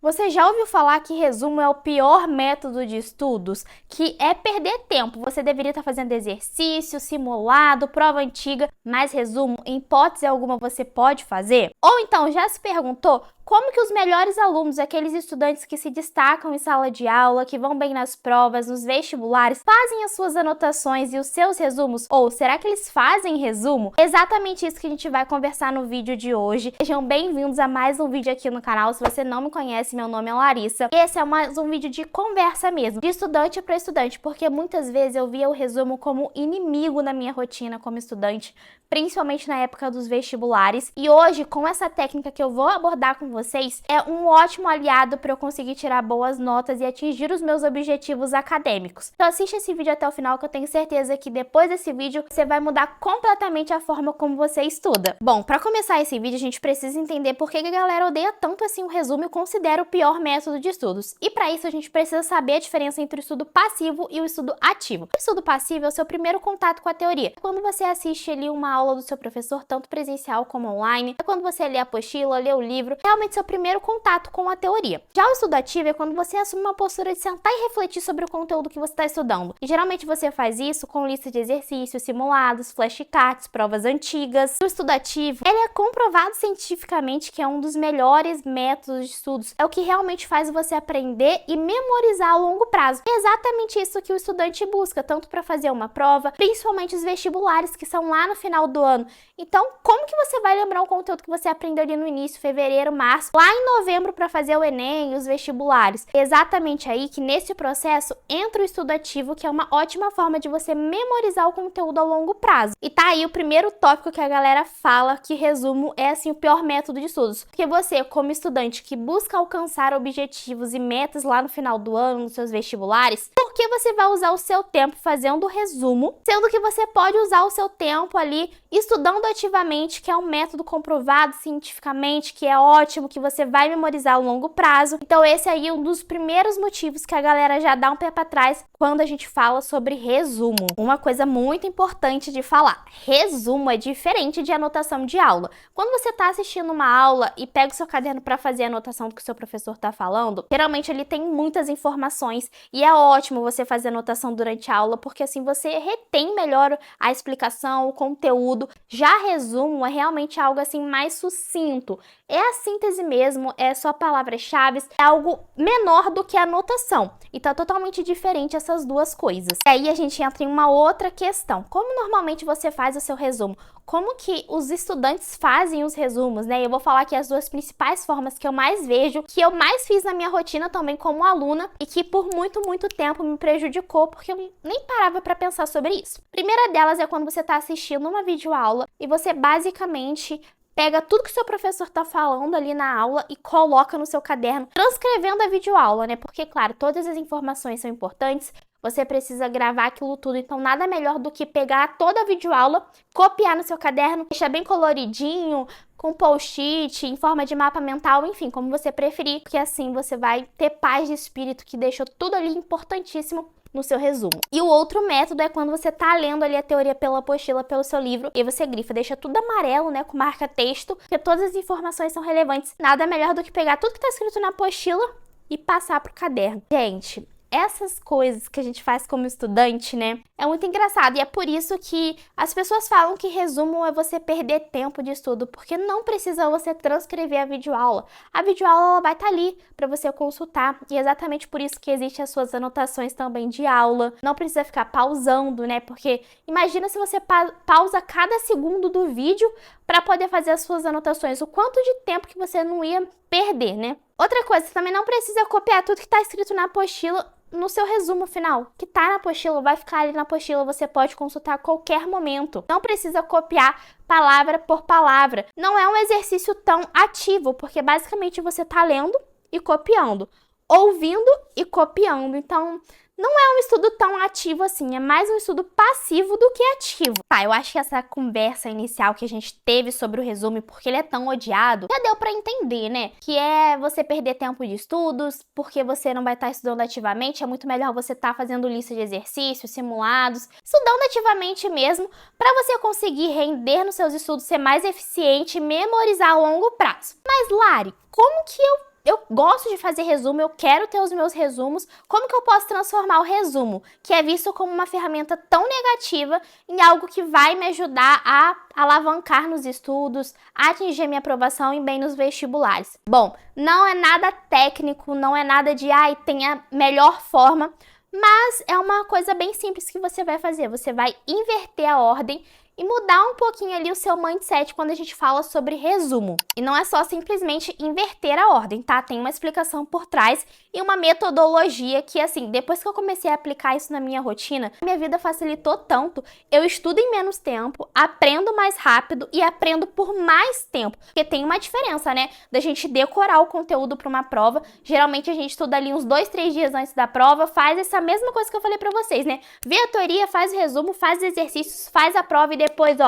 Você já ouviu falar que resumo é o pior método de estudos? Que é perder tempo. Você deveria estar fazendo exercício, simulado, prova antiga, mas resumo, em hipótese alguma, você pode fazer? Ou então, já se perguntou como que os melhores alunos, aqueles estudantes que se destacam em sala de aula, que vão bem nas provas, nos vestibulares, fazem as suas anotações e os seus resumos? Ou será que eles fazem resumo? Exatamente isso que a gente vai conversar no vídeo de hoje. Sejam bem-vindos a mais um vídeo aqui no canal. Se você não me conhece, meu nome é Larissa. Esse é mais um vídeo de conversa mesmo, de estudante para estudante, porque muitas vezes eu via o resumo como inimigo na minha rotina como estudante, principalmente na época dos vestibulares. E hoje, com essa técnica que eu vou abordar com vocês, é um ótimo aliado para eu conseguir tirar boas notas e atingir os meus objetivos acadêmicos. Então assiste esse vídeo até o final, que eu tenho certeza que depois desse vídeo você vai mudar completamente a forma como você estuda. Bom, para começar esse vídeo, a gente precisa entender por que a galera odeia tanto assim o resumo e considera o pior método de estudos. E para isso a gente precisa saber a diferença entre o estudo passivo e o estudo ativo. O estudo passivo é o seu primeiro contato com a teoria. Quando você assiste ali uma aula do seu professor, tanto presencial como online, é quando você lê a apostila, lê o livro, realmente seu primeiro contato com a teoria. Já o estudo ativo é quando você assume uma postura de sentar e refletir sobre o conteúdo que você está estudando. E geralmente você faz isso com lista de exercícios, simulados, flashcards, provas antigas. O estudo ativo, ele é comprovado cientificamente que é um dos melhores métodos de estudos. É o que realmente faz você aprender e memorizar a longo prazo. É exatamente isso que o estudante busca, tanto para fazer uma prova, principalmente os vestibulares, que são lá no final do ano. Então, como que você vai lembrar um conteúdo que você aprendeu ali no início, fevereiro, março, lá em novembro para fazer o Enem e os vestibulares? É exatamente aí que nesse processo entra o estudo ativo, que é uma ótima forma de você memorizar o conteúdo a longo prazo. E tá aí o primeiro tópico que a galera fala que resumo é assim o pior método de estudos. Porque você, como estudante que busca alcançar objetivos e metas lá no final do ano, nos seus vestibulares, por que você vai usar o seu tempo fazendo resumo, sendo que você pode usar o seu tempo ali estudando ativamente, que é um método comprovado cientificamente, que é ótimo, que você vai memorizar a longo prazo? Então esse aí é um dos primeiros motivos que a galera já dá um pé para trás quando a gente fala sobre resumo. Uma coisa muito importante de falar: resumo é diferente de anotação de aula. Quando você está assistindo uma aula e pega o seu caderno para fazer a anotação do que o seu professor está falando, geralmente ele tem muitas informações e é ótimo você fazer anotação durante a aula, porque assim você retém melhor a explicação, o conteúdo. Já resumo é realmente algo assim mais sucinto. É a síntese mesmo, é só palavras-chave, é algo menor do que a anotação. E tá totalmente diferente essas duas coisas. E aí a gente entra em uma outra questão. Como normalmente você faz o seu resumo? Como que os estudantes fazem os resumos, né? Eu vou falar aqui as duas principais formas que eu mais vejo, que eu mais fiz na minha rotina também como aluna e que por muito tempo me prejudicou, porque eu nem parava para pensar sobre isso. A primeira delas é quando você está assistindo uma videoaula e você basicamente pega tudo que o seu professor tá falando ali na aula e coloca no seu caderno, transcrevendo a videoaula, né? Porque, claro, todas as informações são importantes, você precisa gravar aquilo tudo, então nada melhor do que pegar toda a videoaula, copiar no seu caderno, deixar bem coloridinho, com post-it, em forma de mapa mental, enfim, como você preferir, porque assim você vai ter paz de espírito, que deixou tudo ali importantíssimo no seu resumo. E o outro método é quando você tá lendo ali a teoria pela apostila, pelo seu livro, e você grifa, deixa tudo amarelo, né, com marca-texto, porque todas as informações são relevantes. Nada melhor do que pegar tudo que tá escrito na apostila e passar pro caderno. Gente, essas coisas que a gente faz como estudante, né, é muito engraçado. E é por isso que as pessoas falam que resumo é você perder tempo de estudo, porque não precisa você transcrever a videoaula. A videoaula ela vai estar ali para você consultar. E é exatamente por isso que existem as suas anotações também de aula. Não precisa ficar pausando, né, porque imagina se você pausa cada segundo do vídeo para poder fazer as suas anotações. O quanto de tempo que você não ia perder, né? Outra coisa, você também não precisa copiar tudo que está escrito na apostila no seu resumo final. Que tá na apostila, vai ficar ali na apostila, você pode consultar a qualquer momento. Não precisa copiar palavra por palavra. Não é um exercício tão ativo, porque basicamente você tá lendo e copiando, ouvindo e copiando. Então, não é um estudo tão ativo assim, é mais um estudo passivo do que ativo. Tá, eu acho que essa conversa inicial que a gente teve sobre o resumo, porque ele é tão odiado, já deu pra entender, né? Que é você perder tempo de estudos, porque você não vai estar estudando ativamente, é muito melhor você estar fazendo lista de exercícios, simulados, estudando ativamente mesmo, pra você conseguir render nos seus estudos, ser mais eficiente e memorizar a longo prazo. Mas, Lari, como que eu eu gosto de fazer resumo, eu quero ter os meus resumos. Como que eu posso transformar o resumo, que é visto como uma ferramenta tão negativa, em algo que vai me ajudar a alavancar nos estudos, a atingir a minha aprovação e bem nos vestibulares? Bom, não é nada técnico, não é nada de, tem a melhor forma, mas é uma coisa bem simples que você vai fazer. Você vai inverter a ordem e mudar um pouquinho ali o seu mindset quando a gente fala sobre resumo. E não é só simplesmente inverter a ordem, tá? Tem uma explicação por trás e uma metodologia que, assim, depois que eu comecei a aplicar isso na minha rotina, minha vida facilitou tanto. Eu estudo em menos tempo, aprendo mais rápido e aprendo por mais tempo. Porque tem uma diferença, né? Da gente decorar o conteúdo para uma prova. Geralmente a gente estuda ali uns 2, 3 dias antes da prova, faz essa mesma coisa que eu falei para vocês, né? Vê a teoria, faz o resumo, faz os exercícios, faz a prova e depois,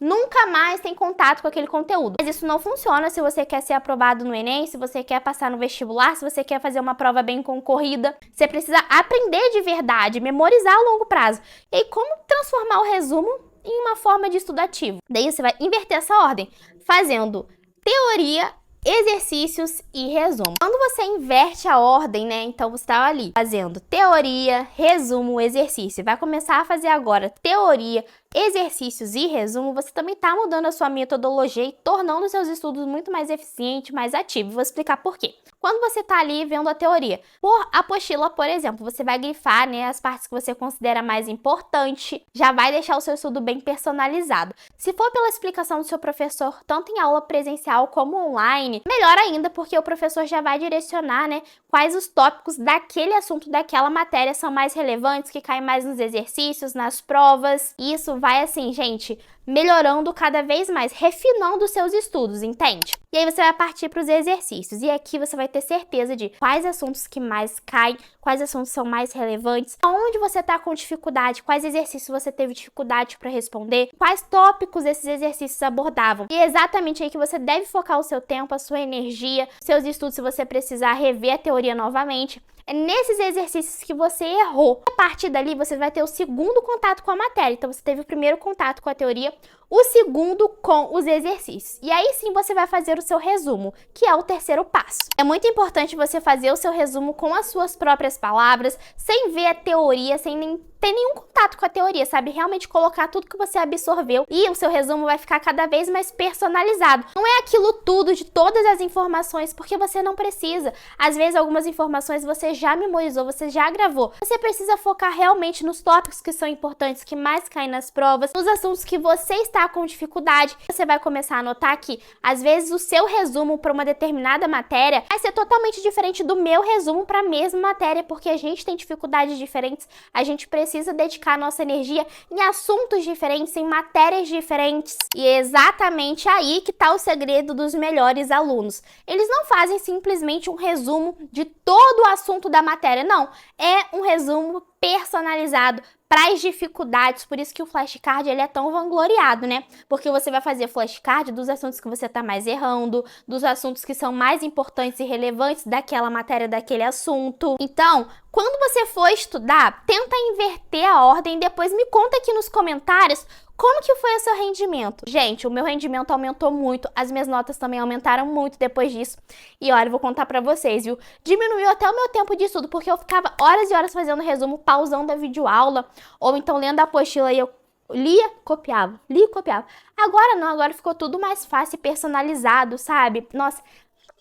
nunca mais tem contato com aquele conteúdo. Mas isso não funciona se você quer ser aprovado no Enem, se você quer passar no vestibular, se você quer fazer uma prova bem concorrida. Você precisa aprender de verdade, memorizar a longo prazo. E aí, como transformar o resumo em uma forma de estudo ativo? Daí você vai inverter essa ordem, fazendo teoria, exercícios e resumo. Quando você inverte a ordem, né? Então você está ali fazendo teoria, resumo, exercício. Vai começar a fazer agora teoria, exercícios e resumo. Você também está mudando a sua metodologia e tornando os seus estudos muito mais eficientes, mais ativos. Vou explicar por quê. Quando você está ali vendo a teoria, por apostila, por exemplo, você vai grifar, né, as partes que você considera mais importante, já vai deixar o seu estudo bem personalizado. Se for pela explicação do seu professor, tanto em aula presencial como online, melhor ainda, porque o professor já vai direcionar, né, quais os tópicos daquele assunto, daquela matéria são mais relevantes, que caem mais nos exercícios, nas provas. E isso vai, assim, gente, melhorando cada vez mais, refinando os seus estudos, entende? E aí você vai partir para os exercícios. E aqui você vai ter certeza de quais assuntos que mais caem, quais assuntos são mais relevantes, onde você está com dificuldade, quais exercícios você teve dificuldade para responder, quais tópicos esses exercícios abordavam. E é exatamente aí que você deve focar o seu tempo, a sua energia, seus estudos, se você precisar rever a teoria novamente. É nesses exercícios que você errou. A partir dali, você vai ter o segundo contato com a matéria. Então, você teve o primeiro contato com a teoria, o segundo com os exercícios. E aí sim você vai fazer o seu resumo, que é o terceiro passo. É muito importante você fazer o seu resumo com as suas próprias palavras, sem ver a teoria, sem nem ter nenhum contato com a teoria, sabe? Realmente colocar tudo que você absorveu e o seu resumo vai ficar cada vez mais personalizado. Não é aquilo tudo de todas as informações, porque você não precisa. Às vezes algumas informações você já memorizou, você já gravou. Você precisa focar realmente nos tópicos que são importantes, que mais caem nas provas, nos assuntos que você está com dificuldade. Você vai começar a notar que, às vezes, o seu resumo para uma determinada matéria vai ser totalmente diferente do meu resumo para a mesma matéria, porque a gente tem dificuldades diferentes, a gente precisa dedicar nossa energia em assuntos diferentes, em matérias diferentes. E é exatamente aí que está o segredo dos melhores alunos. Eles não fazem simplesmente um resumo de todo o assunto da matéria, não. É um resumo personalizado para as dificuldades, por isso que o flashcard ele é tão vangloriado, né? Porque você vai fazer flashcard dos assuntos que você está mais errando, dos assuntos que são mais importantes e relevantes daquela matéria, daquele assunto. Então, quando você for estudar, tenta inverter a ordem e depois me conta aqui nos comentários como que foi o seu rendimento. Gente, o meu rendimento aumentou muito, as minhas notas também aumentaram muito depois disso. E olha, eu vou contar pra vocês, viu? Diminuiu até o meu tempo de estudo, porque eu ficava horas e horas fazendo resumo, pausando a videoaula, ou então lendo a apostila e eu lia, copiava, lia e copiava. Agora não, agora ficou tudo mais fácil e personalizado, sabe? Nossa,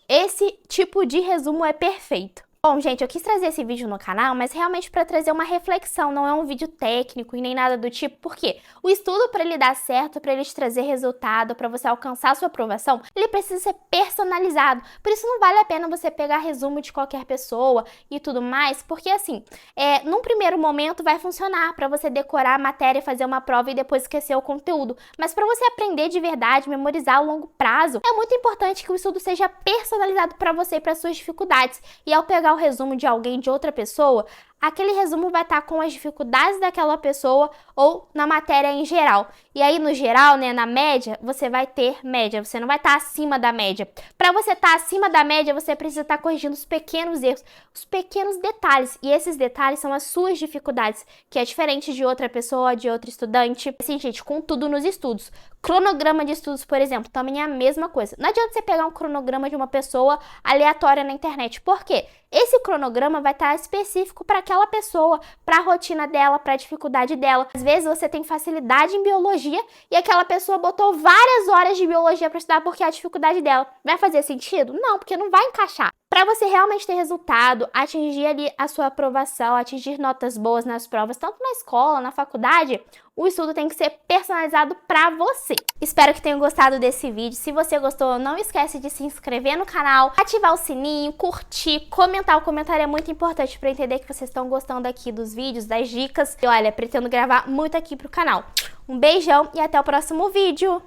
esse tipo de resumo é perfeito. Bom, gente, eu quis trazer esse vídeo no canal, mas realmente para trazer uma reflexão, não é um vídeo técnico e nem nada do tipo, porque o estudo para ele dar certo, para ele te trazer resultado, para você alcançar a sua aprovação, ele precisa ser personalizado. Por isso não vale a pena você pegar resumo de qualquer pessoa e tudo mais, porque assim, num primeiro momento vai funcionar para você decorar a matéria, fazer uma prova e depois esquecer o conteúdo. Mas para você aprender de verdade, memorizar a longo prazo, é muito importante que o estudo seja personalizado para você e para suas dificuldades. E ao pegar o resumo de alguém, de outra pessoa, aquele resumo vai estar com as dificuldades daquela pessoa ou na matéria em geral. E aí, no geral, né, na média, você vai ter média, você não vai estar acima da média. Para você estar acima da média, você precisa estar corrigindo os pequenos erros, os pequenos detalhes. E esses detalhes são as suas dificuldades, que é diferente de outra pessoa, de outro estudante. Assim, gente, com tudo nos estudos. Cronograma de estudos, por exemplo, também é a mesma coisa. Não adianta você pegar um cronograma de uma pessoa aleatória na internet. Por quê? Esse cronograma vai estar específico para aquela pessoa, para a rotina dela, para a dificuldade dela. Às vezes você tem facilidade em biologia e aquela pessoa botou várias horas de biologia para estudar porque é a dificuldade dela. Vai fazer sentido? Não, porque não vai encaixar. Para você realmente ter resultado, atingir ali a sua aprovação, atingir notas boas nas provas, tanto na escola, na faculdade, o estudo tem que ser personalizado para você. Espero que tenham gostado desse vídeo. Se você gostou, não esquece de se inscrever no canal, ativar o sininho, curtir, comentar. O comentário é muito importante para entender que vocês estão gostando aqui dos vídeos, das dicas. E olha, pretendo gravar muito aqui pro canal. Um beijão e até o próximo vídeo!